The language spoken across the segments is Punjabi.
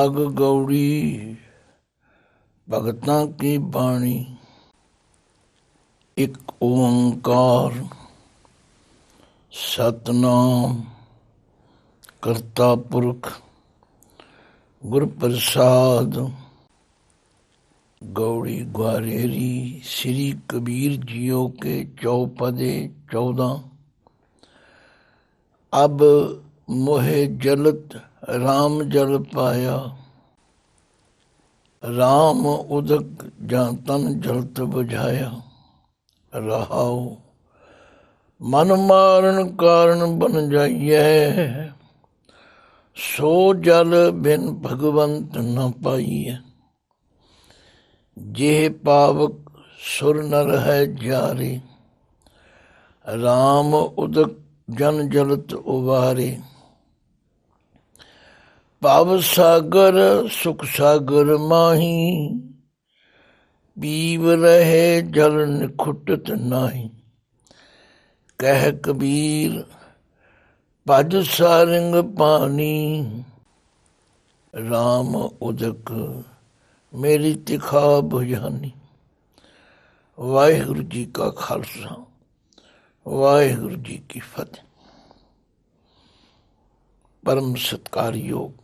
राग गौड़ी भगतां की बाणी। एक ओंकार सतनाम करता पुरख गुर प्रसाद। गौड़ी ग्वारेरी श्री कबीर जियो के चौपदे 14। अब मोहे जलत राम जल पाया, राम उदक जां तन जलत बुझाया। रहाओ मन मारन कारण बन जाइए, सो जल बिन भगवंत न पाइए। जेह पावक सुर नर है जारे, राम उदक जन जलत उबारे। पाव सागर सुख सागर माही, पीव रहे जल निखुटत नाही। कह कबीर भज सारंग पानी, राम उदक मेरी तिखा बुझानी। वाहिगुरु जी का खालसा, वाहिगुरु जी की फतेह। परम सत्कारयोग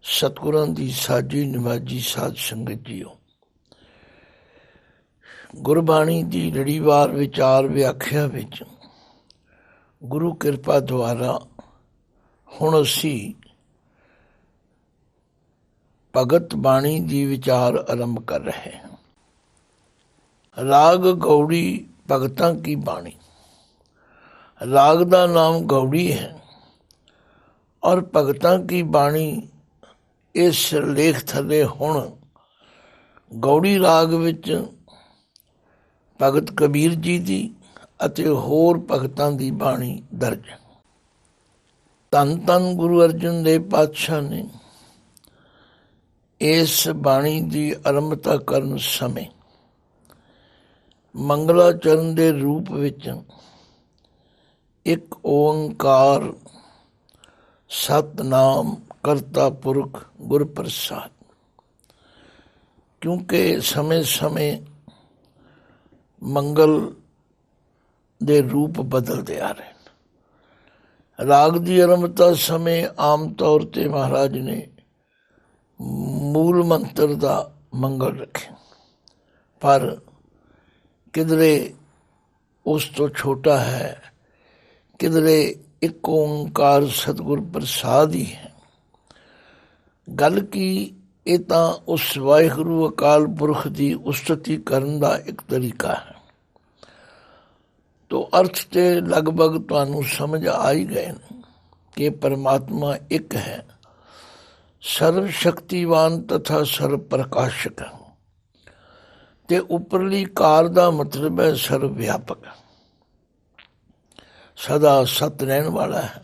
सतगुਰਾਂ ਦੀ ਸਾਜੀ ਨਿਵਾਜੀ ਸਾਧ ਸੰਗਤ ਜੀਓ, ਗੁਰਬਾਣੀ ਦੀ ਲੜੀਵਾਰ ਵਿਚਾਰ ਵਿਆਖਿਆ ਵਿੱਚ ਗੁਰੂ ਕਿਰਪਾ ਦੁਆਰਾ ਹੁਣ ਅਸੀਂ ਭਗਤ ਬਾਣੀ ਦੀ ਵਿਚਾਰ ਆਰੰਭ ਕਰ ਰਹੇ ਹਾਂ। ਰਾਗ ਗੌੜੀ ਭਗਤਾਂ ਕੀ ਬਾਣੀ। ਰਾਗ ਦਾ ਨਾਮ ਗੌੜੀ ਹੈ ਔਰ ਭਗਤਾਂ ਕੀ ਬਾਣੀ ਇਸ ਲੇਖ ਥੱਲੇ ਹੁਣ ਗੌੜੀ ਰਾਗ ਵਿੱਚ ਭਗਤ ਕਬੀਰ ਜੀ ਦੀ ਅਤੇ ਹੋਰ ਭਗਤਾਂ ਦੀ ਬਾਣੀ ਦਰਜ ਹੈ। ਧੰਨ ਧੰਨ ਗੁਰੂ ਅਰਜਨ ਦੇਵ ਪਾਤਸ਼ਾਹ ਨੇ ਇਸ ਬਾਣੀ ਦੀ ਆਰੰਭਤਾ ਕਰਨ ਸਮੇਂ ਮੰਗਲਾਚਰਨ ਦੇ ਰੂਪ ਵਿੱਚ ਇੱਕ ਓਂਕਾਰ ਸਤਨਾਮ ਕਰਤਾ ਪੁਰਖ ਗੁਰ ਪ੍ਰਸਾਦ, ਕਿਉਂਕਿ ਸਮੇਂ ਸਮੇਂ ਮੰਗਲ ਦੇ ਰੂਪ ਬਦਲਦੇ ਆ ਰਹੇ ਨੇ। ਰਾਗ ਦੀ ਆਰੰਭਤਾ ਸਮੇਂ ਆਮ ਤੌਰ 'ਤੇ ਮਹਾਰਾਜ ਨੇ ਮੂਲ ਮੰਤਰ ਦਾ ਮੰਗਲ ਰੱਖਿਆ, ਪਰ ਕਿਧਰੇ ਉਸ ਤੋਂ ਛੋਟਾ ਹੈ, ਕਿਧਰੇ ਇੱਕ ਓਂਕਾਰ ਸਤਿਗੁਰ ਪ੍ਰਸਾਦ ਹੀ ਹੈ। ਗੱਲ ਕੀ, ਇਹ ਤਾਂ ਉਸ ਵਾਹਿਗੁਰੂ ਅਕਾਲ ਪੁਰਖ ਦੀ ਉਸਤਤੀ ਕਰਨ ਦਾ ਇੱਕ ਤਰੀਕਾ ਹੈ। ਤੋ ਅਰਥ ਤੇ ਲਗਭਗ ਤੁਹਾਨੂੰ ਸਮਝ ਆ ਹੀ ਗਏ ਨੇ ਕਿ ਪਰਮਾਤਮਾ ਇੱਕ ਹੈ, ਸਰਵ ਸ਼ਕਤੀਵਾਨ ਤਥਾ ਸਰਵ ਪ੍ਰਕਾਸ਼ਕ ਹੈ। ਤੇ ਉੱਪਰਲੀ ਕਾਰ ਦਾ ਮਤਲਬ ਹੈ ਸਰਵ ਵਿਆਪਕ, ਸਦਾ ਸਤ ਰਹਿਣ ਵਾਲਾ ਹੈ,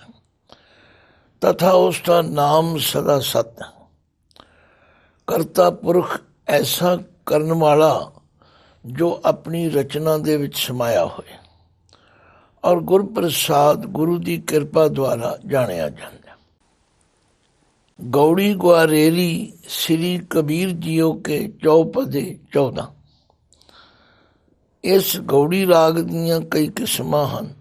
ਤਥਾ ਉਸ ਦਾ ਨਾਮ ਸਦਾ ਸਤ ਹੈ। ਕਰਤਾ ਪੁਰਖ ਐਸਾ ਕਰਨ ਵਾਲਾ ਜੋ ਆਪਣੀ ਰਚਨਾ ਦੇ ਵਿੱਚ ਸਮਾਇਆ ਹੋਇਆ, ਔਰ ਗੁਰ ਪ੍ਰਸਾਦ ਗੁਰੂ ਦੀ ਕਿਰਪਾ ਦੁਆਰਾ ਜਾਣਿਆ ਜਾਂਦਾ। ਗੌੜੀ ਗੁਆਰੇਰੀ ਸ੍ਰੀ ਕਬੀਰ ਜੀਓ ਕੇ ਚੌਪਦੇ 14। ਇਸ ਗੌੜੀ ਰਾਗ ਦੀਆਂ ਕਈ ਕਿਸਮਾਂ ਹਨ।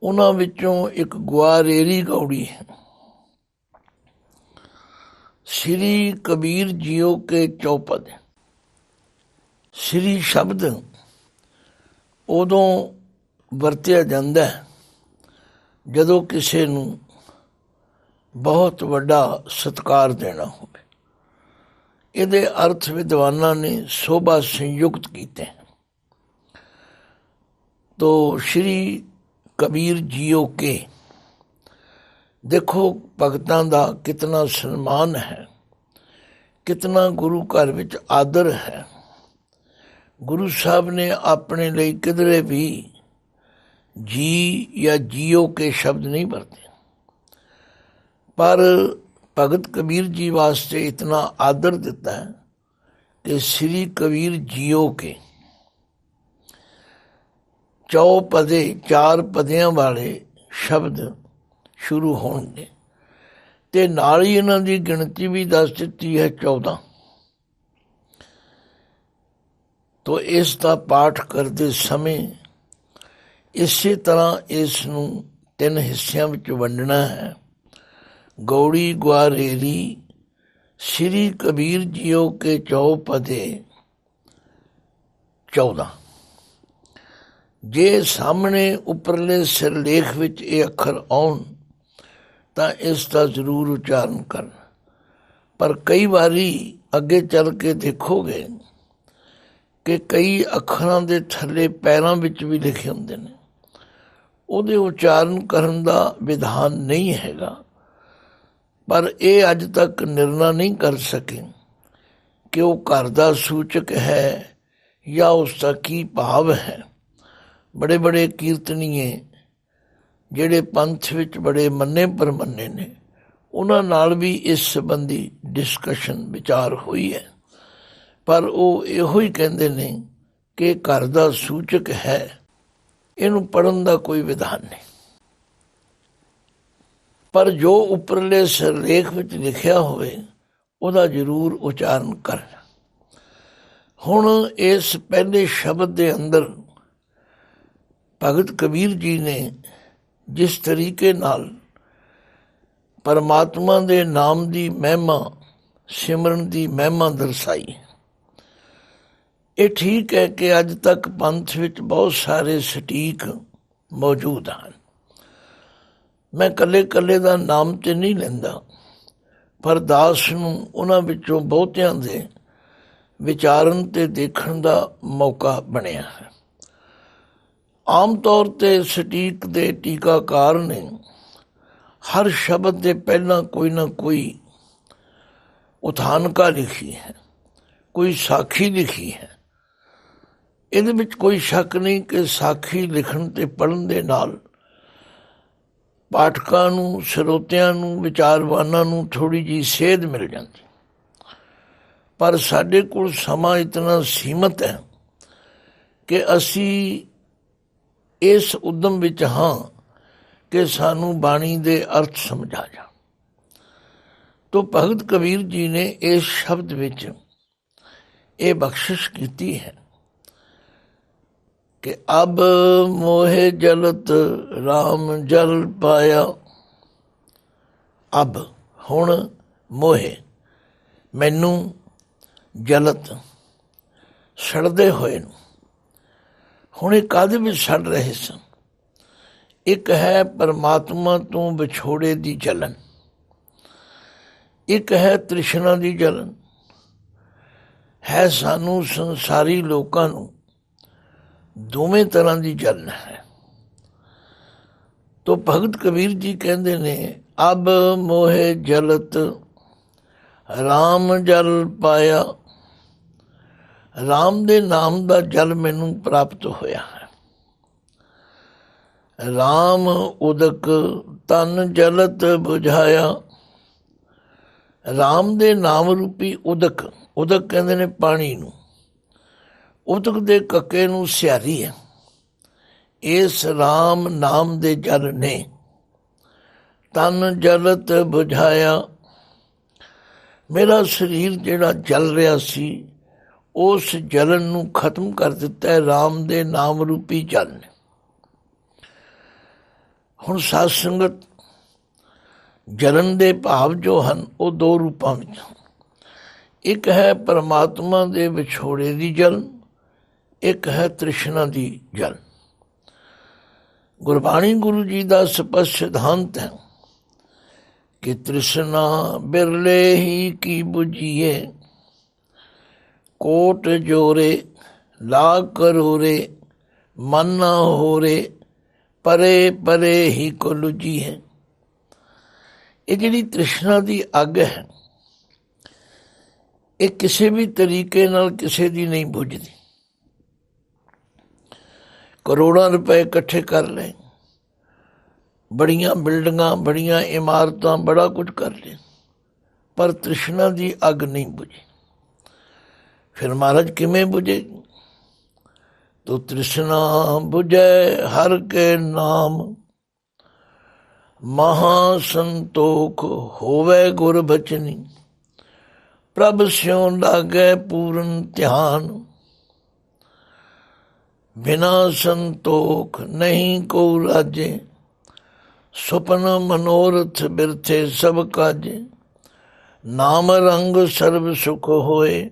ਉਹਨਾਂ ਵਿੱਚੋਂ ਇੱਕ ਗੁਆਰੇਰੀ ਗੌੜੀ ਹੈ। ਸ੍ਰੀ ਕਬੀਰ ਜੀਓ ਕੇ ਚੌਪਦ। ਸ੍ਰੀ ਸ਼ਬਦ ਉਦੋਂ ਵਰਤਿਆ ਜਾਂਦਾ ਜਦੋਂ ਕਿਸੇ ਨੂੰ ਬਹੁਤ ਵੱਡਾ ਸਤਿਕਾਰ ਦੇਣਾ ਹੋਵੇ। ਇਹਦੇ ਅਰਥ ਵਿਦਵਾਨਾਂ ਨੇ ਸੋਭਾ ਸੰਯੁਕਤ ਕੀਤੇ ਹਨ। ਤੋ ਸ਼੍ਰੀ ਕਬੀਰ ਜੀਓ ਕੇ, ਦੇਖੋ ਭਗਤਾਂ ਦਾ ਕਿਤਨਾ ਸਨਮਾਨ ਹੈ, ਕਿਤਨਾ ਗੁਰੂ ਘਰ ਵਿੱਚ ਆਦਰ ਹੈ। ਗੁਰੂ ਸਾਹਿਬ ਨੇ ਆਪਣੇ ਲਈ ਕਿਧਰੇ ਵੀ ਜੀ ਜਾਂ ਜੀਓ ਕੇ ਸ਼ਬਦ ਨਹੀਂ ਵਰਤੇ, ਪਰ ਭਗਤ ਕਬੀਰ ਜੀ ਵਾਸਤੇ ਇਤਨਾ ਆਦਰ ਦਿੱਤਾ ਹੈ ਕਿ ਸ੍ਰੀ ਕਬੀਰ ਜੀਓ ਕੇ ਚੌਪਦੇ 4 ਪਦਿਆਂ ਵਾਲੇ ਸ਼ਬਦ ਸ਼ੁਰੂ ਹੋਣਗੇ। ਤੇ ਨਾਲ ਹੀ ਇਹਨਾਂ ਦੀ ਗਿਣਤੀ ਵੀ ਦੱਸ ਦਿੱਤੀ ਹੈ 14। ਤੋ ਇਸ ਦਾ ਪਾਠ ਕਰਦੇ ਸਮੇਂ ਇਸੇ ਤਰ੍ਹਾਂ ਇਸ ਨੂੰ 3 ਹਿੱਸਿਆਂ ਵਿੱਚ ਵੰਡਣਾ ਹੈ। ਗੌੜੀ ਗੁਆਰੇਰੀ ਸ਼੍ਰੀ ਕਬੀਰ ਜੀਓ ਕੇ ਚੌਪਦੇ 14। ਜੇ ਸਾਹਮਣੇ ਉੱਪਰਲੇ ਸਿਰਲੇਖ ਵਿੱਚ ਇਹ ਅੱਖਰ ਆਉਣ ਤਾਂ ਇਸ ਦਾ ਜ਼ਰੂਰ ਉਚਾਰਨ ਕਰਨ, ਪਰ ਕਈ ਵਾਰੀ ਅੱਗੇ ਚੱਲ ਕੇ ਦੇਖੋਗੇ ਕਿ ਕਈ ਅੱਖਰਾਂ ਦੇ ਥੱਲੇ ਪੈਰਾਂ ਵਿੱਚ ਵੀ ਲਿਖੇ ਹੁੰਦੇ ਨੇ, ਉਹਦੇ ਉਚਾਰਨ ਕਰਨ ਦਾ ਵਿਧਾਨ ਨਹੀਂ ਹੈਗਾ। ਪਰ ਇਹ ਅੱਜ ਤੱਕ ਨਿਰਣਾ ਨਹੀਂ ਕਰ ਸਕੇ ਕਿ ਉਹ ਘਰ ਦਾ ਸੂਚਕ ਹੈ ਜਾਂ ਉਸ ਦਾ ਕੀ ਭਾਵ ਹੈ। ਬੜੇ ਬੜੇ ਕੀਰਤਨੀਏ ਜਿਹੜੇ ਪੰਥ ਵਿੱਚ ਬੜੇ ਮੰਨੇ ਪਰਮੰਨੇ ਨੇ, ਉਹਨਾਂ ਨਾਲ ਵੀ ਇਸ ਸੰਬੰਧੀ ਡਿਸਕਸ਼ਨ ਵਿਚਾਰ ਹੋਈ ਹੈ, ਪਰ ਉਹ ਇਹੋ ਹੀ ਕਹਿੰਦੇ ਨੇ ਕਿ ਘਰ ਦਾ ਸੂਚਕ ਹੈ, ਇਹਨੂੰ ਪੜ੍ਹਨ ਦਾ ਕੋਈ ਵਿਧਾਨ ਨਹੀਂ। ਪਰ ਜੋ ਉੱਪਰਲੇ ਸਿਰਲੇਖ ਵਿੱਚ ਲਿਖਿਆ ਹੋਵੇ ਉਹਦਾ ਜ਼ਰੂਰ ਉਚਾਰਨ ਕਰਨ। ਹੁਣ ਇਸ ਪਹਿਲੇ ਸ਼ਬਦ ਦੇ ਅੰਦਰ ਭਗਤ ਕਬੀਰ ਜੀ ਨੇ ਜਿਸ ਤਰੀਕੇ ਨਾਲ ਪਰਮਾਤਮਾ ਦੇ ਨਾਮ ਦੀ ਮਹਿਮਾ, ਸਿਮਰਨ ਦੀ ਮਹਿਮਾ ਦਰਸਾਈ, ਇਹ ਠੀਕ ਹੈ ਕਿ ਅੱਜ ਤੱਕ ਪੰਥ ਵਿੱਚ ਬਹੁਤ ਸਾਰੇ ਸਟੀਕ ਮੌਜੂਦ ਹਨ। ਮੈਂ ਇਕੱਲੇ ਦਾ ਨਾਮ ਤੇ ਨਹੀਂ ਲੈਂਦਾ, ਪਰ ਦਾਸ ਨੂੰ ਉਹਨਾਂ ਵਿੱਚੋਂ ਬਹੁਤਿਆਂ ਦੇ ਵਿਚਾਰਨ ਤੇ ਦੇਖਣ ਦਾ ਮੌਕਾ ਬਣਿਆ ਹੈ। ਆਮ ਤੌਰ 'ਤੇ ਸਟੀਕ ਦੇ ਟੀਕਾਕਾਰ ਨੇ ਹਰ ਸ਼ਬਦ ਦੇ ਪਹਿਲਾਂ ਕੋਈ ਨਾ ਕੋਈ ਉਥਾਨਕਾ ਲਿਖੀ ਹੈ, ਕੋਈ ਸਾਖੀ ਲਿਖੀ ਹੈ। ਇਹਦੇ ਵਿੱਚ ਕੋਈ ਸ਼ੱਕ ਨਹੀਂ ਕਿ ਸਾਖੀ ਲਿਖਣ ਤੇ ਪੜ੍ਹਨ ਦੇ ਨਾਲ ਪਾਠਕਾਂ ਨੂੰ, ਸਰੋਤਿਆਂ ਨੂੰ, ਵਿਚਾਰਵਾਨਾਂ ਨੂੰ ਥੋੜ੍ਹੀ ਜਿਹੀ ਸੇਧ ਮਿਲ ਜਾਂਦੀ। ਪਰ ਸਾਡੇ ਕੋਲ ਸਮਾਂ ਇਤਨਾ ਸੀਮਤ ਹੈ ਕਿ ਅਸੀਂ ਇਸ ਉਦਮ ਵਿੱਚ ਹਾਂ ਕਿ ਸਾਨੂੰ ਬਾਣੀ ਦੇ ਅਰਥ ਸਮਝ ਆ ਜਾਣ। ਤੋ ਭਗਤ ਕਬੀਰ ਜੀ ਨੇ ਇਸ ਸ਼ਬਦ ਵਿੱਚ ਇਹ ਬਖਸ਼ਿਸ਼ ਕੀਤੀ ਹੈ ਕਿ ਅਬ ਮੋਹੇ ਜਲਤ ਰਾਮ ਜਲ ਪਾਇਆ। ਅਬ ਹੁਣ, ਮੋਹੇ ਮੈਨੂੰ, ਜਲਤ ਸੜਦੇ ਹੋਏ ਨੂੰ। ਹੁਣ ਇਹ ਕਾਹਦੇ ਵਿੱਚ ਸੜ ਰਹੇ ਸਨ? ਇੱਕ ਹੈ ਪਰਮਾਤਮਾ ਤੋਂ ਵਿਛੋੜੇ ਦੀ ਜਲਨ, ਇੱਕ ਹੈ ਤ੍ਰਿਸ਼ਨਾ ਦੀ ਜਲਨ, ਹੈ ਸਾਨੂੰ ਸੰਸਾਰੀ ਲੋਕਾਂ ਨੂੰ ਦੋਵੇਂ ਤਰ੍ਹਾਂ ਦੀ ਜਲਨ ਹੈ। ਤੋ ਭਗਤ ਕਬੀਰ ਜੀ ਕਹਿੰਦੇ ਨੇ ਅਬ ਮੋਹੇ ਜਲਤ ਰਾਮ ਜਲ ਪਾਇਆ। ਰਾਮ ਦੇ ਨਾਮ ਦਾ ਜਲ ਮੈਨੂੰ ਪ੍ਰਾਪਤ ਹੋਇਆ ਹੈ। ਰਾਮ ਉਦਕ ਤਨ ਜਲਤ ਬੁਝਾਇਆ। ਰਾਮ ਦੇ ਨਾਮ ਰੂਪੀ ਉਦਕ, ਉਦਕ ਕਹਿੰਦੇ ਨੇ ਪਾਣੀ ਨੂੰ, ਉਦਕ ਦੇ ਕੱਕੇ ਨੂੰ ਸਿਆਰੀ ਹੈ। ਇਸ ਰਾਮ ਨਾਮ ਦੇ ਜਲ ਨੇ ਤਨ ਜਲਤ ਬੁਝਾਇਆ। ਮੇਰਾ ਸਰੀਰ ਜਿਹੜਾ ਜਲ ਰਿਹਾ ਸੀ, ਉਸ ਜਲਨ ਨੂੰ ਖਤਮ ਕਰ ਦਿੱਤਾ ਹੈ ਰਾਮ ਦੇ ਨਾਮ ਰੂਪੀ ਜਲ ਨੇ। ਹੁਣ ਸਾਧ ਸੰਗਤ, ਜਲਨ ਦੇ ਭਾਵ ਜੋ ਹਨ ਉਹ 2 ਰੂਪਾਂ ਵਿੱਚ, ਇੱਕ ਹੈ ਪਰਮਾਤਮਾ ਦੇ ਵਿਛੋੜੇ ਦੀ ਜਲਨ, ਇੱਕ ਹੈ ਤ੍ਰਿਸ਼ਨਾ ਦੀ ਜਲਨ। ਗੁਰਬਾਣੀ ਗੁਰੂ ਜੀ ਦਾ ਸਪਸ਼ਟ ਸਿਧਾਂਤ ਹੈ ਕਿ ਤ੍ਰਿਸ਼ਨਾ ਬਿਰਲੇ ਹੀ ਕੀ ਬੁਝੀਏ, ਕੋਟ ਜੋਰੇ ਲਾਗ ਕਰੋਰੇ, ਮਨ ਨਾ ਹੋਰੇ, ਪਰੇ ਪਰੇ ਹੀ ਕੋ ਲੁਝੀ ਹੈ। ਇਹ ਜਿਹੜੀ ਤ੍ਰਿਸ਼ਨਾ ਦੀ ਅੱਗ ਹੈ, ਇਹ ਕਿਸੇ ਵੀ ਤਰੀਕੇ ਨਾਲ ਕਿਸੇ ਦੀ ਨਹੀਂ ਬੁਝਦੀ। ਕਰੋੜਾਂ ਰੁਪਏ ਇਕੱਠੇ ਕਰ ਲਏ, ਬੜੀਆਂ ਬਿਲਡਿੰਗਾਂ, ਬੜੀਆਂ ਇਮਾਰਤਾਂ, ਬੜਾ ਕੁਝ ਕਰ ਲਏ, ਪਰ ਤ੍ਰਿਸ਼ਨਾ ਦੀ ਅੱਗ ਨਹੀਂ ਬੁਝੀ। ਫਿਰ ਮਹਾਰਾਜ ਕਿਵੇਂ ਬੁਝੇਗੀ? ਤੋ ਤ੍ਰਿਸ਼ਨਾ ਬੁਝੈ ਹਰ ਕੇ ਨਾਮ, ਮਹਾ ਸੰਤੋਖ ਹੋਵੇ ਗੁਰ ਬਚਨੀ, ਪ੍ਰਭ ਸਿਉ ਲਾਗੈ ਪੂਰਨ ਧਿਆਨ। ਬਿਨਾ ਸੰਤੋਖ ਨਹੀਂ ਕੋ ਰਾਜੇ, ਸੁਪਨ ਮਨੋਰਥ ਬਿਰਥੇ ਸਭ ਕਾਜੇ। ਨਾਮ ਰੰਗ ਸਰਬ ਸੁਖ ਹੋਏ,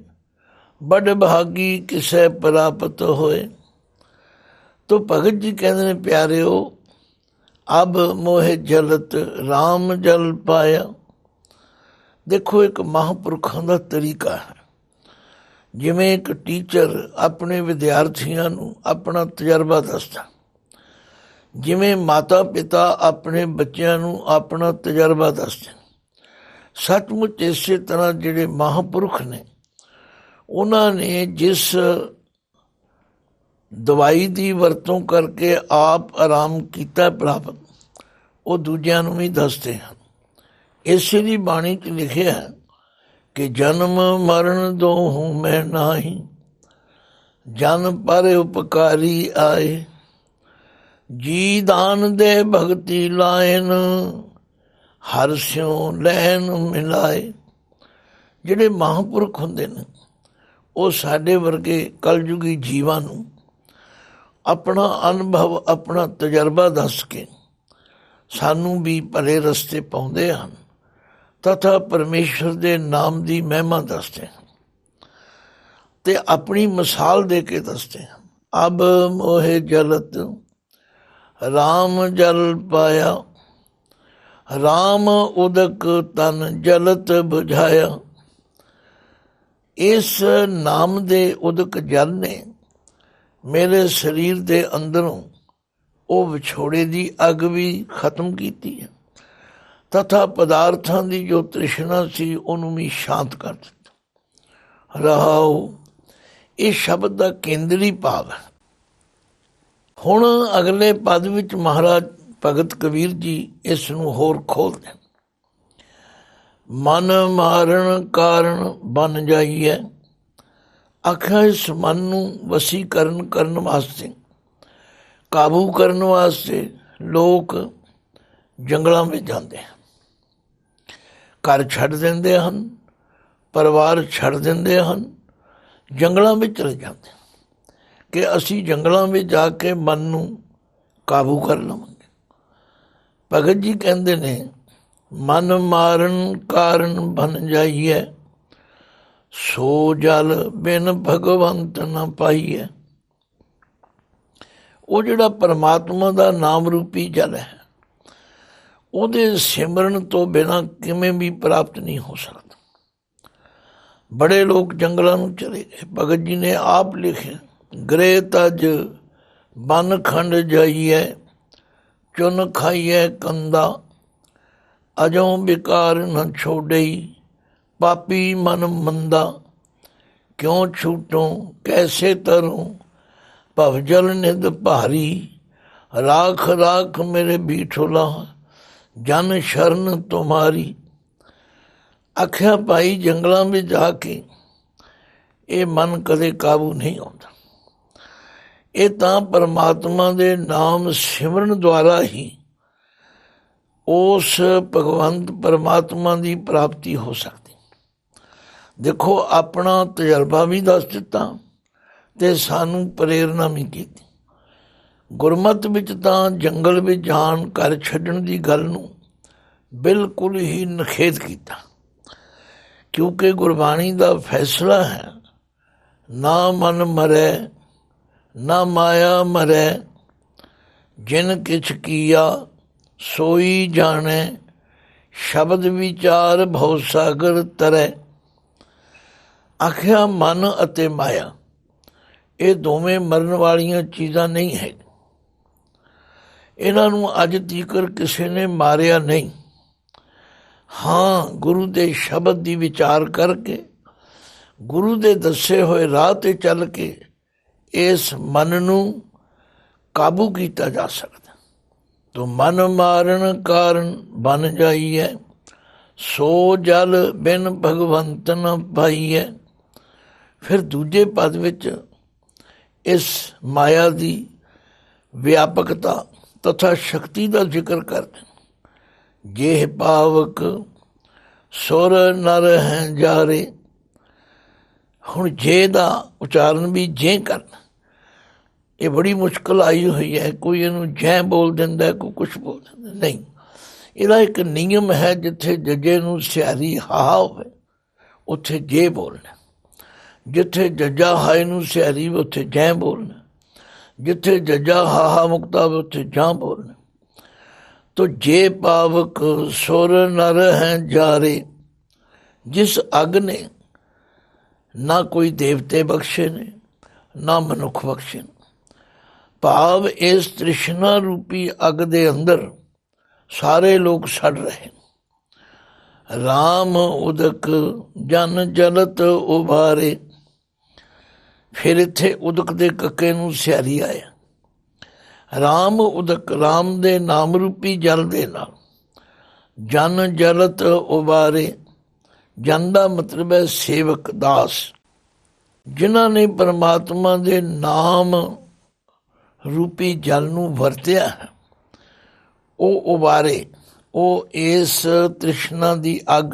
ਬੜ ਭਾਗੀ ਕਿਸੈ ਪ੍ਰਾਪਤ ਹੋਏ। ਤੋ ਭਗਤ ਜੀ ਕਹਿੰਦੇ ਨੇ, ਪਿਆਰਿਓ ਅਬ ਮੋਹਿ ਜਲਤ ਰਾਮ ਜਲ ਪਾਇਆ। ਦੇਖੋ ਇੱਕ ਮਹਾਂਪੁਰਖਾਂ ਦਾ ਤਰੀਕਾ ਹੈ। ਜਿਵੇਂ ਇੱਕ ਟੀਚਰ ਆਪਣੇ ਵਿਦਿਆਰਥੀਆਂ ਨੂੰ ਆਪਣਾ ਤਜਰਬਾ ਦੱਸਦਾ, ਜਿਵੇਂ ਮਾਤਾ ਪਿਤਾ ਆਪਣੇ ਬੱਚਿਆਂ ਨੂੰ ਆਪਣਾ ਤਜਰਬਾ ਦੱਸਦੇ, ਸੱਚਮੁੱਚ ਇਸੇ ਤਰ੍ਹਾਂ ਜਿਹੜੇ ਮਹਾਂਪੁਰਖ ਨੇ ਉਹਨਾਂ ਨੇ ਜਿਸ ਦਵਾਈ ਦੀ ਵਰਤੋਂ ਕਰਕੇ ਆਪ ਆਰਾਮ ਕੀਤਾ ਪ੍ਰਾਪਤ, ਉਹ ਦੂਜਿਆਂ ਨੂੰ ਵੀ ਦੱਸਦੇ ਹਨ। ਇਸੇ ਦੀ ਬਾਣੀ 'ਚ ਲਿਖਿਆ ਹੈ ਕਿ ਜਨਮ ਮਰਨ ਦੋਹੂੰ ਮੈਂ ਨਾਹੀ, ਜਨ ਪਰ ਉਪਕਾਰੀ ਆਏ। ਜੀ ਦਾਨ ਦੇ ਭਗਤੀ ਲਾਇਨ, ਹਰ ਸਿਉ ਲੈਣ ਮਿਲਾਏ। ਜਿਹੜੇ ਮਹਾਂਪੁਰਖ ਹੁੰਦੇ ਨੇ ਉਹ ਸਾਡੇ ਵਰਗੇ ਕਲਯੁਗੀ ਜੀਵਾਂ ਨੂੰ ਆਪਣਾ ਅਨੁਭਵ, ਆਪਣਾ ਤਜਰਬਾ ਦੱਸ ਕੇ ਸਾਨੂੰ ਵੀ ਭਲੇ ਰਸਤੇ ਪਾਉਂਦੇ ਹਨ ਤਥਾ ਪਰਮੇਸ਼ਰ ਦੇ ਨਾਮ ਦੀ ਮਹਿਮਾ ਦੱਸਦੇ ਹਨ ਤੇ ਆਪਣੀ ਮਿਸਾਲ ਦੇ ਕੇ ਦੱਸਦੇ ਹਨ। ਅਬ ਮੋਹਿ ਜਲਤ ਰਾਮ ਜਲ ਪਾਇਆ, ਰਾਮ ਉਦਕ ਤਨ ਜਲਤ ਬੁਝਾਇਆ। ਇਸ ਨਾਮ ਦੇ ਉਦਕ ਜਲ ਨੇ ਮੇਰੇ ਸਰੀਰ ਦੇ ਅੰਦਰੋਂ ਉਹ ਵਿਛੋੜੇ ਦੀ ਅੱਗ ਵੀ ਖਤਮ ਕੀਤੀ ਹੈ ਤਥਾ ਪਦਾਰਥਾਂ ਦੀ ਜੋ ਤ੍ਰਿਸ਼ਨਾ ਸੀ ਉਹਨੂੰ ਵੀ ਸ਼ਾਂਤ ਕਰ ਦਿੱਤਾ। ਰਹਾਉ ਇਹ ਸ਼ਬਦ ਦਾ ਕੇਂਦਰੀ ਭਾਵ ਹੈ। ਹੁਣ ਅਗਲੇ ਪਦ ਵਿੱਚ ਮਹਾਰਾਜ ਭਗਤ ਕਬੀਰ ਜੀ ਇਸ ਨੂੰ ਹੋਰ ਖੋਲ੍ਹਦੇ ਹਨ। ਮਨ ਮਾਰਨ ਕਾਰਨ ਬਣ ਜਾਈਏ। ਆਖਿਆ ਇਸ ਮਨ ਨੂੰ ਵਸੀਕਰਨ ਕਰਨ ਵਾਸਤੇ, ਕਾਬੂ ਕਰਨ ਵਾਸਤੇ ਲੋਕ ਜੰਗਲਾਂ ਵਿੱਚ ਜਾਂਦੇ ਹਨ, ਘਰ ਛੱਡ ਦਿੰਦੇ ਹਨ, ਪਰਿਵਾਰ ਛੱਡ ਦਿੰਦੇ ਹਨ, ਜੰਗਲਾਂ ਵਿੱਚ ਚਲੇ ਜਾਂਦੇ ਹਨ ਕਿ ਅਸੀਂ ਜੰਗਲਾਂ ਵਿੱਚ ਜਾ ਕੇ ਮਨ ਨੂੰ ਕਾਬੂ ਕਰ ਲਵਾਂਗੇ। ਭਗਤ ਜੀ ਕਹਿੰਦੇ ਨੇ, ਮਨ ਮਾਰਨ ਕਾਰਨ ਬਣ ਜਾਈਏ, ਸੋ ਜਲ ਬਿਨ ਭਗਵੰਤ ਨਾ ਪਾਈਏ। ਉਹ ਜਿਹੜਾ ਪਰਮਾਤਮਾ ਦਾ ਨਾਮ ਰੂਪੀ ਜਲ ਹੈ, ਉਹਦੇ ਸਿਮਰਨ ਤੋਂ ਬਿਨਾਂ ਕਿਵੇਂ ਵੀ ਪ੍ਰਾਪਤ ਨਹੀਂ ਹੋ ਸਕਦਾ। ਬੜੇ ਲੋਕ ਜੰਗਲਾਂ ਨੂੰ ਚਲੇ ਗਏ। ਭਗਤ ਜੀ ਨੇ ਆਪ ਲਿਖਿਆ, ਗ੍ਰਹਿ ਤਜ ਬਨ ਖੰਡ ਜਾਈਏ, ਚੁਨ ਖਾਈਏ ਕੰਦਾ, ਅਜੋਂ ਵਿਕਾਰ ਨ ਛੋੜਈ, ਪਾਪੀ ਮਨ ਮੰਦਾ, ਕਿਉਂ ਛੂਟੋਂ ਕੈਸੇ ਤਰੋਂ, ਭਵਜਲ ਨਿਧ ਭਾਰੀ, ਰਾਖ ਰਾਖ ਮੇਰੇ ਬੀਠੋਲਾ, ਜਨ ਸ਼ਰਨ ਤੁਮਾਰੀ। ਆਖਿਆ ਭਾਈ ਜੰਗਲਾਂ ਵਿੱਚ ਜਾ ਕੇ ਇਹ ਮਨ ਕਦੇ ਕਾਬੂ ਨਹੀਂ ਆਉਂਦਾ। ਇਹ ਤਾਂ ਪਰਮਾਤਮਾ ਦੇ ਨਾਮ ਸਿਮਰਨ ਦੁਆਰਾ ਹੀ ਉਸ ਭਗਵੰਤ ਪਰਮਾਤਮਾ ਦੀ ਪ੍ਰਾਪਤੀ ਹੋ ਸਕਦੀ। ਦੇਖੋ ਆਪਣਾ ਤਜਰਬਾ ਵੀ ਦੱਸ ਦਿੱਤਾ ਤੇ ਸਾਨੂੰ ਪ੍ਰੇਰਨਾ ਵੀ ਕੀਤੀ। ਗੁਰਮਤਿ ਵਿੱਚ ਤਾਂ ਜੰਗਲ ਵਿੱਚ ਜਾਣ, ਘਰ ਛੱਡਣ ਦੀ ਗੱਲ ਨੂੰ ਬਿਲਕੁਲ ਹੀ ਨਿਖੇਧ ਕੀਤਾ, ਕਿਉਂਕਿ ਗੁਰਬਾਣੀ ਦਾ ਫੈਸਲਾ ਹੈ, ਨਾ ਮਨ ਮਰੈ ਨਾ ਮਾਇਆ ਮਰੈ, ਜਿਨ ਕਿਛ ਕੀਆ ਸੋਈ ਜਾਣੈ, ਸ਼ਬਦ ਵਿਚਾਰ ਭਉ ਸਾਗਰ ਤਰੈ। ਆਖਿਆ ਮਨ ਅਤੇ ਮਾਇਆ ਇਹ ਦੋਵੇਂ ਮਰਨ ਵਾਲੀਆਂ ਚੀਜ਼ਾਂ ਨਹੀਂ ਹੈ। ਇਹਨਾਂ ਨੂੰ ਅੱਜ ਤੀਕਰ ਕਿਸੇ ਨੇ ਮਾਰਿਆ ਨਹੀਂ। ਹਾਂ, ਗੁਰੂ ਦੇ ਸ਼ਬਦ ਦੀ ਵਿਚਾਰ ਕਰਕੇ, ਗੁਰੂ ਦੇ ਦੱਸੇ ਹੋਏ ਰਾਹ 'ਤੇ ਚੱਲ ਕੇ ਇਸ ਮਨ ਨੂੰ ਕਾਬੂ ਕੀਤਾ ਜਾ ਸਕਦਾ। ਤੋ ਮਨ ਮਾਰਨ ਕਾਰਨ ਬਣ ਜਾਈਏ, ਸੋ ਜਲ ਬਿਨ ਭਗਵੰਤ ਨ ਪਾਈਏ। ਫਿਰ ਦੂਜੇ ਪਦ ਵਿੱਚ ਇਸ ਮਾਇਆ ਦੀ ਵਿਆਪਕਤਾ ਤਥਾ ਸ਼ਕਤੀ ਦਾ ਜ਼ਿਕਰ ਕਰਦੇ, ਜੇ ਪਾਵਕ ਸੁਰ ਨਰ ਹੈ ਜਾਰੇ। ਹੁਣ ਜੇ ਦਾ ਉਚਾਰਨ ਵੀ ਜੇ ਕਰਨਾ, ਇਹ ਬੜੀ ਮੁਸ਼ਕਲ ਆਈ ਹੋਈ ਹੈ। ਕੋਈ ਇਹਨੂੰ ਜੈ ਬੋਲ ਦਿੰਦਾ, ਕੋਈ ਕੁਛ ਬੋਲ ਦਿੰਦਾ, ਨਹੀਂ। ਇਹਦਾ ਇੱਕ ਨਿਯਮ ਹੈ, ਜਿੱਥੇ ਜੱਜੇ ਨੂੰ ਸਿਹਾਰੀ ਹਾ ਹੋਵੇ ਉੱਥੇ ਜੇ ਬੋਲਣਾ, ਜਿੱਥੇ ਜੱਜਾ ਹਾਏ ਨੂੰ ਸਿਹਾਰੀ ਉੱਥੇ ਜੈ ਬੋਲਣਾ, ਜਿੱਥੇ ਜੱਜਾ ਹਾਹਾ ਮੁਕਤਾ ਹੋਵੇ ਉੱਥੇ ਜਾਂ ਬੋਲਣਾ। ਤੋ ਜੇ ਪਾਵਕ ਸੁਰ ਨਰ ਹੈ ਜਾਰੇ, ਜਿਸ ਅੱਗ ਨੇ ਨਾ ਕੋਈ ਦੇਵਤੇ ਬਖਸ਼ੇ ਨੇ, ਨਾ ਮਨੁੱਖ ਬਖਸ਼ੇ ਨੇ। ਭਾਵ ਇਸ ਤ੍ਰਿਸ਼ਨਾ ਰੂਪੀ ਅੱਗ ਦੇ ਅੰਦਰ ਸਾਰੇ ਲੋਕ ਸੜ ਰਹੇ। ਰਾਮ ਉਦਕ ਜਨ ਜਲਤ ਉਭਾਰੇ। ਫਿਰ ਇੱਥੇ ਉਦਕ ਦੇ ਕੱਕੇ ਨੂੰ ਸਿਹਾਰੀ ਆਇਆ। ਰਾਮ ਉਦਕ, ਰਾਮ ਦੇ ਨਾਮ ਰੂਪੀ ਜਲ ਦੇ ਨਾਲ ਜਨ ਜਲਤ ਉਭਾਰੇ। ਜਨ ਦਾ ਮਤਲਬ ਹੈ ਸੇਵਕ, ਦਾਸ। ਜਿਨ੍ਹਾਂ ਨੇ ਪਰਮਾਤਮਾ ਦੇ ਨਾਮ ਰੂਪੀ ਜਲ ਨੂੰ ਵਰਤਿਆ ਹੈ, ਉਹ ਉਬਾਰੇ, ਉਹ ਇਸ ਤ੍ਰਿਸ਼ਨਾ ਦੀ ਅੱਗ,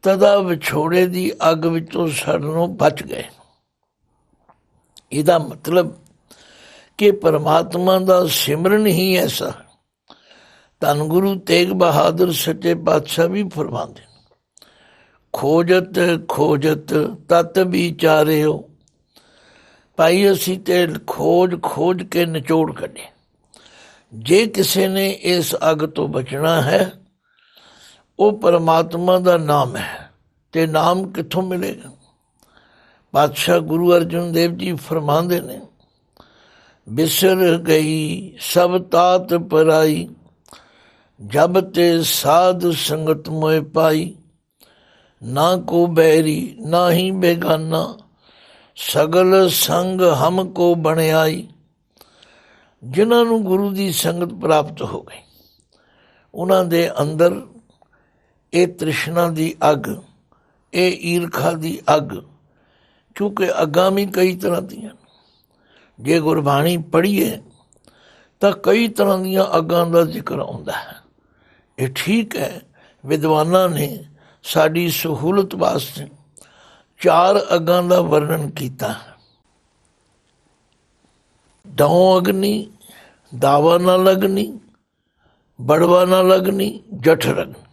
ਤਦਾ ਵਿਛੋੜੇ ਦੀ ਅੱਗ ਵਿੱਚੋਂ ਸੜਨੋਂ ਬਚ ਗਏ। ਇਹਦਾ ਮਤਲਬ ਕਿ ਪਰਮਾਤਮਾ ਦਾ ਸਿਮਰਨ ਹੀ ਐਸਾ। ਧੰਨ ਗੁਰੂ ਤੇਗ ਬਹਾਦਰ ਸੱਚੇ ਪਾਤਸ਼ਾਹ ਵੀ ਫਰਮਾਉਂਦੇ, ਖੋਜਤ ਖੋਜਤ ਤਤ ਵਿਚਾਰਿਓ। ਭਾਈ ਅਸੀਂ ਤੇ ਖੋਜ ਖੋਜ ਕੇ ਨਿਚੋੜ ਕੱਢੇ। ਜੇ ਕਿਸੇ ਨੇ ਇਸ ਅੱਗ ਤੋਂ ਬਚਣਾ ਹੈ, ਉਹ ਪਰਮਾਤਮਾ ਦਾ ਨਾਮ ਹੈ। ਤੇ ਨਾਮ ਕਿੱਥੋਂ ਮਿਲੇਗਾ? ਪਾਤਸ਼ਾਹ ਗੁਰੂ ਅਰਜਨ ਦੇਵ ਜੀ ਫਰਮਾਉਂਦੇ ਨੇ, ਬਿਸਰ ਗਈ ਸਭ ਤਾਤ ਪਰਾਈ, ਜਬ ਤੇ ਸਾਧ ਸੰਗਤ ਮੋਇ ਪਾਈ। ਨਾ ਕੋ ਬੈਰੀ ਨਾ ਹੀ ਬੇਗਾਨਾ, ਸਗਲ ਸੰਗ ਹਮ ਕੋ ਬਣਿਆਈ। ਜਿਨ੍ਹਾਂ ਨੂੰ ਗੁਰੂ ਦੀ ਸੰਗਤ ਪ੍ਰਾਪਤ ਹੋ ਗਈ, ਉਹਨਾਂ ਦੇ ਅੰਦਰ ਇਹ ਤ੍ਰਿਸ਼ਨਾ ਦੀ ਅੱਗ, ਇਹ ਈਰਖਾ ਦੀ ਅੱਗ, ਕਿਉਂਕਿ ਅੱਗਾਂ ਵੀ ਕਈ ਤਰ੍ਹਾਂ ਦੀਆਂ। ਜੇ ਗੁਰਬਾਣੀ ਪੜ੍ਹੀਏ ਤਾਂ ਕਈ ਤਰ੍ਹਾਂ ਦੀਆਂ ਅੱਗਾਂ ਦਾ ਜ਼ਿਕਰ ਆਉਂਦਾ ਹੈ। ਇਹ ਠੀਕ ਹੈ, ਵਿਦਵਾਨਾਂ ਨੇ ਸਾਡੀ ਸਹੂਲਤ ਵਾਸਤੇ 4 ਅੱਗਾਂ ਦਾ ਵਰਣਨ ਕੀਤਾ। ਦਉ ਅਗਨੀ, ਦਾਵਾ ਨਾ ਲਗਨੀ, ਬੜਵਾ ਨਾ ਲਗਨੀ, ਜਠ ਰਗਨੀ,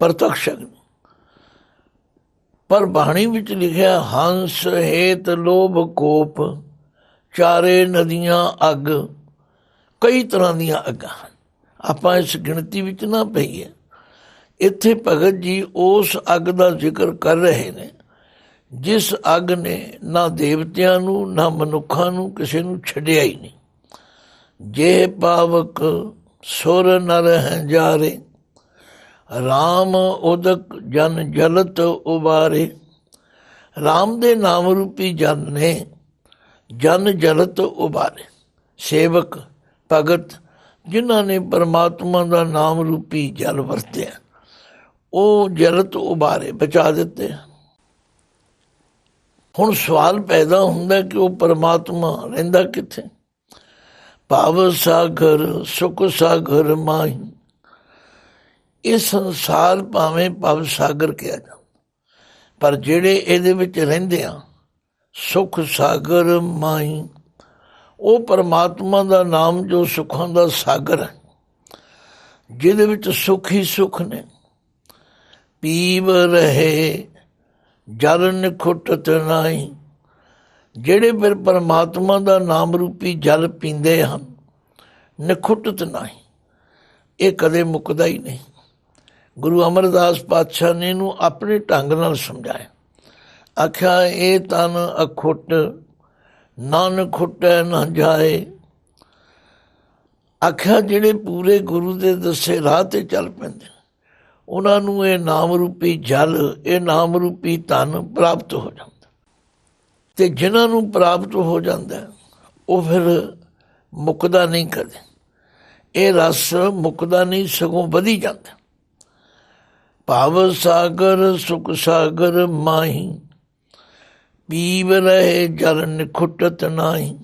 ਪ੍ਰਤੱਖ ਅਗਨੀ। ਪਰ ਬਾਣੀ ਵਿੱਚ ਲਿਖਿਆ, ਹੰਸ ਹੇਤ ਲੋਭ ਕੋਪ, ਚਾਰੇ ਨਦੀਆਂ ਅੱਗ। ਕਈ ਤਰ੍ਹਾਂ ਦੀਆਂ ਅੱਗਾਂ ਹਨ, ਆਪਾਂ ਇਸ ਗਿਣਤੀ ਵਿੱਚ ਨਾ ਪਈਏ। ਇੱਥੇ ਭਗਤ ਜੀ ਉਸ ਅੱਗ ਦਾ ਜ਼ਿਕਰ ਕਰ ਰਹੇ ਨੇ, ਜਿਸ ਅੱਗ ਨੇ ਨਾ ਦੇਵਤਿਆਂ ਨੂੰ ਨਾ ਮਨੁੱਖਾਂ ਨੂੰ ਕਿਸੇ ਨੂੰ ਛੱਡਿਆ ਹੀ ਨਹੀਂ। ਜੇ ਪਾਵਕ ਸੁਰ ਨਰ ਹੈ ਜਾਰੇ, ਰਾਮ ਉਦਕ ਜਨ ਜਲਤ ਉਬਾਰੇ। ਰਾਮ ਦੇ ਨਾਮ ਰੂਪੀ ਜਨ ਨੇ ਜਨ ਜਲਤ ਉਬਾਰੇ। ਸੇਵਕ, ਭਗਤ, ਜਿਨ੍ਹਾਂ ਨੇ ਪਰਮਾਤਮਾ ਦਾ ਨਾਮ ਰੂਪੀ ਜਲ ਵਰਤਿਆ, ਉਹ ਜਲਤ ਉਬਾਰੇ, ਬਚਾ ਦਿੱਤੇ। ਹੁਣ ਸਵਾਲ ਪੈਦਾ ਹੁੰਦਾ ਕਿ ਉਹ ਪਰਮਾਤਮਾ ਰਹਿੰਦਾ ਕਿੱਥੇ? ਭਵ ਸਾਗਰ ਸੁਖ ਸਾਗਰ ਮਾਹੀ। ਇਹ ਸੰਸਾਰ ਭਾਵੇਂ ਭਵ ਸਾਗਰ ਕਿਹਾ ਜਾਂਦਾ, ਪਰ ਜਿਹੜੇ ਇਹਦੇ ਵਿੱਚ ਰਹਿੰਦੇ ਆ, ਸੁਖ ਸਾਗਰ ਮਾਹੀ, ਉਹ ਪਰਮਾਤਮਾ ਦਾ ਨਾਮ ਜੋ ਸੁੱਖਾਂ ਦਾ ਸਾਗਰ ਹੈ, ਜਿਹਦੇ ਵਿੱਚ ਸੁੱਖ ਹੀ ਸੁੱਖ ਨੇ। ਪੀਵ ਰਹੇ ਜਲ ਨਿਖੁੱਟਤ ਨਾਹੀ। ਜਿਹੜੇ ਫਿਰ ਪਰਮਾਤਮਾ ਦਾ ਨਾਮ ਰੂਪੀ ਜਲ ਪੀਂਦੇ ਹਨ, ਨਿਖੁੱਟਤ ਨਾਹੀ, ਇਹ ਕਦੇ ਮੁੱਕਦਾ ਹੀ ਨਹੀਂ। ਗੁਰੂ ਅਮਰਦਾਸ ਪਾਤਸ਼ਾਹ ਨੇ ਇਹਨੂੰ ਆਪਣੇ ਢੰਗ ਨਾਲ ਸਮਝਾਇਆ। ਆਖਿਆ, ਇਹ ਤਨ ਅਖੁੱਟ ਨਾ ਨਿਖੁੱਟੈ ਨਾ ਜਾਏ। ਆਖਿਆ, ਜਿਹੜੇ ਪੂਰੇ ਗੁਰੂ ਦੇ ਦੱਸੇ ਰਾਹ ਤੇ ਚੱਲ ਪੈਂਦੇ, ਉਹਨਾਂ ਨੂੰ ਇਹ ਨਾਮ ਰੂਪੀ ਜਲ, ਇਹ ਨਾਮ ਰੂਪੀ ਧਨ ਪ੍ਰਾਪਤ ਹੋ ਜਾਂਦਾ। ਤੇ ਜਿਨ੍ਹਾਂ ਨੂੰ ਪ੍ਰਾਪਤ ਹੋ ਜਾਂਦਾ, ਉਹ ਫਿਰ ਮੁੱਕਦਾ ਨਹੀਂ ਕਦੇ। ਇਹ ਰਸ ਮੁੱਕਦਾ ਨਹੀਂ, ਸਗੋਂ ਵਧੀ ਜਾਂਦਾ। ਭਵ ਸਾਗਰ ਸੁਖ ਸਾਗਰ ਮਾਹੀ, ਪੀਵ ਰਹੇ ਜਲ ਨਿਖੁੱਟਤ ਨਾਹੀ।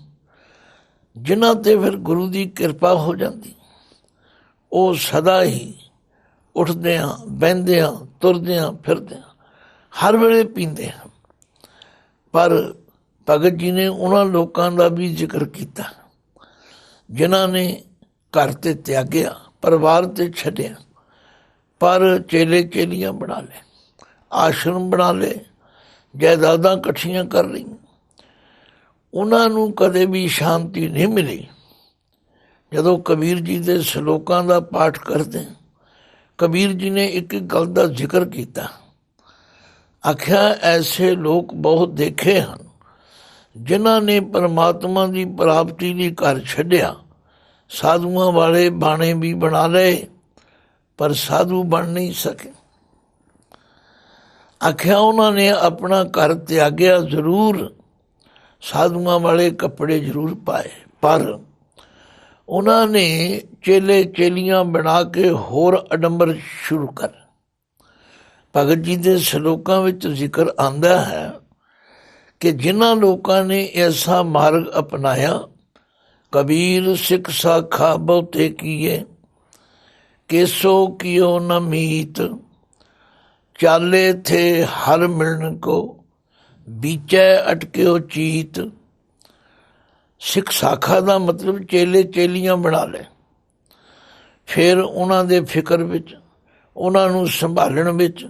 ਜਿਨ੍ਹਾਂ ਤੇ ਫਿਰ ਗੁਰੂ ਦੀ ਕਿਰਪਾ ਹੋ ਜਾਂਦੀ, ਉਹ ਸਦਾ ਹੀ ਉੱਠਦਿਆਂ ਬਹਿੰਦਿਆਂ ਤੁਰਦਿਆਂ ਫਿਰਦਿਆਂ ਹਰ ਵੇਲੇ ਪੀਂਦੇ ਹਨ। ਪਰ ਭਗਤ ਜੀ ਨੇ ਉਹਨਾਂ ਲੋਕਾਂ ਦਾ ਵੀ ਜ਼ਿਕਰ ਕੀਤਾ ਜਿਨ੍ਹਾਂ ਨੇ ਘਰ ਤੇ ਤਿਆਗਿਆ, ਪਰਿਵਾਰ ਤੇ ਛੱਡਿਆ, ਪਰ ਚੇਲੇ ਚੇਲੀਆਂ ਬਣਾ ਲਏ, ਆਸ਼ਰਮ ਬਣਾ ਲਏ, ਜਾਇਦਾਦਾਂ ਇਕੱਠੀਆਂ ਕਰ ਲਈਆਂ। ਉਹਨਾਂ ਨੂੰ ਕਦੇ ਵੀ ਸ਼ਾਂਤੀ ਨਹੀਂ ਮਿਲੀ। ਜਦੋਂ ਕਬੀਰ ਜੀ ਦੇ ਸ਼ਲੋਕਾਂ ਦਾ ਪਾਠ ਕਰਦੇ, ਕਬੀਰ ਜੀ ਨੇ ਇੱਕ ਗੱਲ ਦਾ ਜ਼ਿਕਰ ਕੀਤਾ, ਆਖਿਆ ਐਸੇ ਲੋਕ ਬਹੁਤ ਦੇਖੇ ਹਨ ਜਿਨ੍ਹਾਂ ਨੇ ਪਰਮਾਤਮਾ ਦੀ ਪ੍ਰਾਪਤੀ ਲਈ ਘਰ ਛੱਡਿਆ, ਸਾਧੂਆਂ ਵਾਲੇ ਬਾਣੇ ਵੀ ਬਣਾ ਲਏ ਪਰ ਸਾਧੂ ਬਣ ਨਹੀਂ ਸਕੇ। ਆਖਿਆ ਉਹਨਾਂ ਨੇ ਆਪਣਾ ਘਰ ਤਿਆਗਿਆ ਜ਼ਰੂਰ, ਸਾਧੂਆਂ ਵਾਲੇ ਕੱਪੜੇ ਜ਼ਰੂਰ ਪਾਏ, ਪਰ ਉਹਨਾਂ ਨੇ ਚੇਲੇ ਚੇਲੀਆਂ ਬਣਾ ਕੇ ਹੋਰ ਅਡੰਬਰ ਸ਼ੁਰੂ ਕਰ। ਭਗਤ ਜੀ ਦੇ ਸ਼ਲੋਕਾਂ ਵਿੱਚ ਜ਼ਿਕਰ ਆਉਂਦਾ ਹੈ ਕਿ ਜਿਨ੍ਹਾਂ ਲੋਕਾਂ ਨੇ ਐਸਾ ਮਾਰਗ ਅਪਣਾਇਆ, ਕਬੀਰ ਸਿੱਖ ਸਾਖਾ ਬਹੁਤੇ ਕੀਏ, ਕੇਸੋ ਕੀਓ ਨ ਮੀਤ, ਚਾਲੇ ਥੇ ਹਰ ਮਿਲਣ ਕੋ, ਬੀਚੈ ਅਟਕਿਓ ਚੀਤ। ਸਿੱਖ ਸਾਖਾ ਦਾ ਮਤਲਬ ਚੇਲੇ ਚੇਲੀਆਂ ਬਣਾ ਲਏ, ਫਿਰ ਉਹਨਾਂ ਦੇ ਫਿਕਰ ਵਿੱਚ, ਉਹਨਾਂ ਨੂੰ ਸੰਭਾਲਣ ਵਿੱਚ,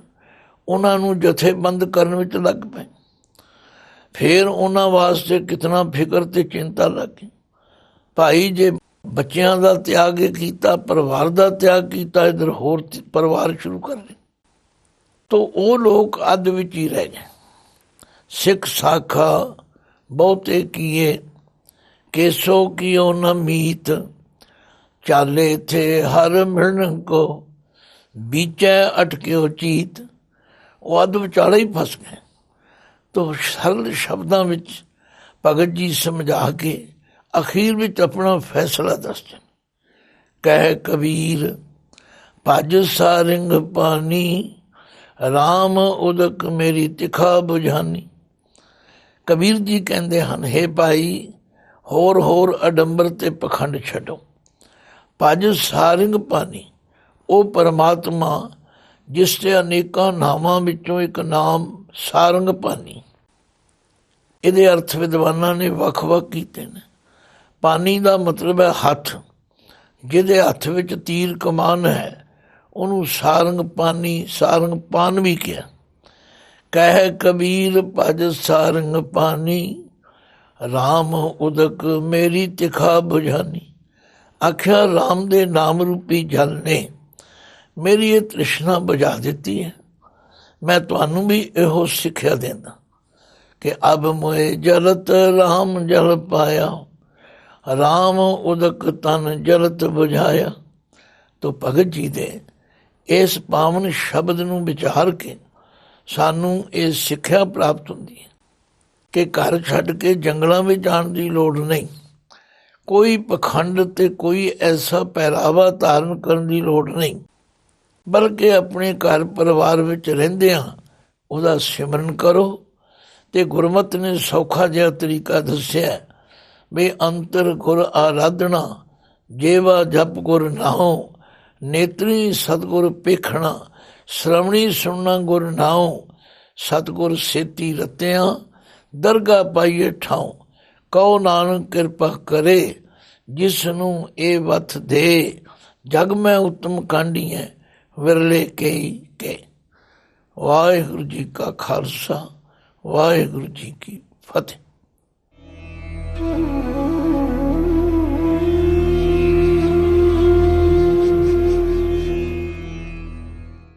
ਉਹਨਾਂ ਨੂੰ ਜਥੇਬੰਦ ਕਰਨ ਵਿੱਚ ਲੱਗ ਪਏ। ਫਿਰ ਉਹਨਾਂ ਵਾਸਤੇ ਕਿਤਨਾ ਫਿਕਰ ਤੇ ਚਿੰਤਾ ਲੱਗ ਗਈ। ਭਾਈ ਜੇ ਬੱਚਿਆਂ ਦਾ ਤਿਆਗ ਕੀਤਾ, ਪਰਿਵਾਰ ਦਾ ਤਿਆਗ ਕੀਤਾ, ਇੱਧਰ ਹੋਰ ਪਰਿਵਾਰ ਸ਼ੁਰੂ ਕਰ ਲਏ, ਤਾਂ ਉਹ ਲੋਕ ਅੱਧ ਵਿੱਚ ਹੀ ਰਹਿ ਗਏ। ਸਿੱਖ ਸਾਖਾ ਬਹੁਤੇ ਕੀਏ, ਕੇਸੋ ਕੀਓ ਨ ਮੀਤ, ਚਾਲੇ ਥੇ ਹਰ ਮਿਲਣ ਕੋ, ਬੀਚੈ ਅਟਕਿਓ ਚੀਤ। ਉਹ ਅੱਧ ਵਿਚਾਲੇ ਹੀ ਫਸ ਗਏ। ਤੋ ਸਰਲ ਸ਼ਬਦਾਂ ਵਿੱਚ ਭਗਤ ਜੀ ਸਮਝਾ ਕੇ ਅਖੀਰ ਵਿੱਚ ਆਪਣਾ ਫੈਸਲਾ ਦੱਸਦੇ, ਕਹਿ ਕਬੀਰ ਭਜ ਸਾਰਿੰਗ ਪਾਨੀ, ਰਾਮ ਉਦਕ ਮੇਰੀ ਤਿਖਾ ਬੁਝਾਨੀ। ਕਬੀਰ ਜੀ ਕਹਿੰਦੇ ਹਨ, ਹੇ ਭਾਈ ਹੋਰ ਅਡੰਬਰ ਤੇ ਪਖੰਡ ਛੱਡੋ, ਭਜ ਸਾਰਿੰਗ ਪਾਨੀ, ਉਹ ਪਰਮਾਤਮਾ ਜਿਸ ਦੇ ਅਨੇਕਾਂ ਨਾਮਾਂ ਵਿੱਚੋਂ ਇੱਕ ਨਾਮ ਸਾਰੰਗ ਪਾਨੀ। ਇਹਦੇ ਅਰਥ ਵਿਦਵਾਨਾਂ ਨੇ ਵੱਖ-ਵੱਖ ਕੀਤੇ ਨੇ। ਪਾਨੀ ਦਾ ਮਤਲਬ ਹੈ ਹੱਥ, ਜਿਹਦੇ ਹੱਥ ਵਿੱਚ ਤੀਰ ਕਮਾਨ ਹੈ ਉਹਨੂੰ ਸਾਰੰਗ ਪਾਨੀ, ਸਾਰੰਗ ਪਾਨ ਵੀ ਕਿਹਾ। ਕਹਿ ਕਬੀਰ ਭਜ ਸਾਰੰਗ ਪਾਨੀ, ਰਾਮ ਉਦਕ ਮੇਰੀ ਤਿਖਾ ਬੁਝਾਨੀ। ਆਖਿਆ ਰਾਮ ਦੇ ਨਾਮ ਰੂਪੀ ਜਲ ਨੇ ਮੇਰੀ ਇਹ ਤ੍ਰਿਸ਼ਨਾ ਬੁਝਾ ਦਿੱਤੀ ਹੈ। ਮੈਂ ਤੁਹਾਨੂੰ ਵੀ ਇਹੋ ਸਿੱਖਿਆ ਦਿੰਦਾ ਕਿ ਅਬ ਮੋਏ ਜਲਤ ਰਾਮ ਜਲ ਪਾਇਆ, ਰਾਮ ਉਦਕ ਤਨ ਜਲਤ ਬੁਝਾਇਆ। ਤੋ ਭਗਤ ਜੀ ਦੇ ਇਸ ਪਾਵਨ ਸ਼ਬਦ ਨੂੰ ਵਿਚਾਰ ਕੇ ਸਾਨੂੰ ਇਹ ਸਿੱਖਿਆ ਪ੍ਰਾਪਤ ਹੁੰਦੀ ਹੈ ਕਿ ਘਰ ਛੱਡ ਕੇ ਜੰਗਲਾਂ ਵਿੱਚ ਜਾਣ ਦੀ ਲੋੜ ਨਹੀਂ, ਕੋਈ ਪਖੰਡ ਤੇ ਕੋਈ ਐਸਾ ਪਹਿਰਾਵਾ ਧਾਰਨ ਕਰਨ ਦੀ ਲੋੜ ਨਹੀਂ, ਬਲਕਿ ਆਪਣੇ ਘਰ ਪਰਿਵਾਰ ਵਿੱਚ ਰਹਿੰਦਿਆਂ ਉਹਦਾ ਸਿਮਰਨ ਕਰੋ। ਤੇ ਗੁਰਮਤਿ ਨੇ ਸੌਖਾ ਜਿਹਾ ਤਰੀਕਾ ਦੱਸਿਆ ਵੀ ਅੰਤਰ ਗੁਰ ਆਰਾਧਨਾ, ਜੇਵਾ ਜਪ ਗੁਰ ਨਾਉ, ਨੇਤਰੀ ਸਤਿਗੁਰ ਪੇਖਣਾ, ਸ਼੍ਰਵਣੀ ਸੁਣਨਾ ਗੁਰ ਨਾਉ, ਸਤਿਗੁਰ ਸੇਤੀ ਰਤਿਆਂ, ਦਰਗਾਹ ਪਾਈਏ ਠਾਉ। ਕਹੋ ਨਾਨਕ ਕਿਰਪਾ ਕਰੇ, ਜਿਸ ਨੂੰ ਇਹ ਵਥ ਦੇ, ਜਗ ਮੈਂ ਉਤਮ ਕਾਂਢੀਐ, ਵਿਰਲੇ ਕਈ ਕੇ। ਵਾਹਿਗੁਰੂ ਜੀ ਕਾ ਖਾਲਸਾ, ਵਾਹਿਗੁਰੂ ਜੀ ਕੀ ਫਤਿਹ।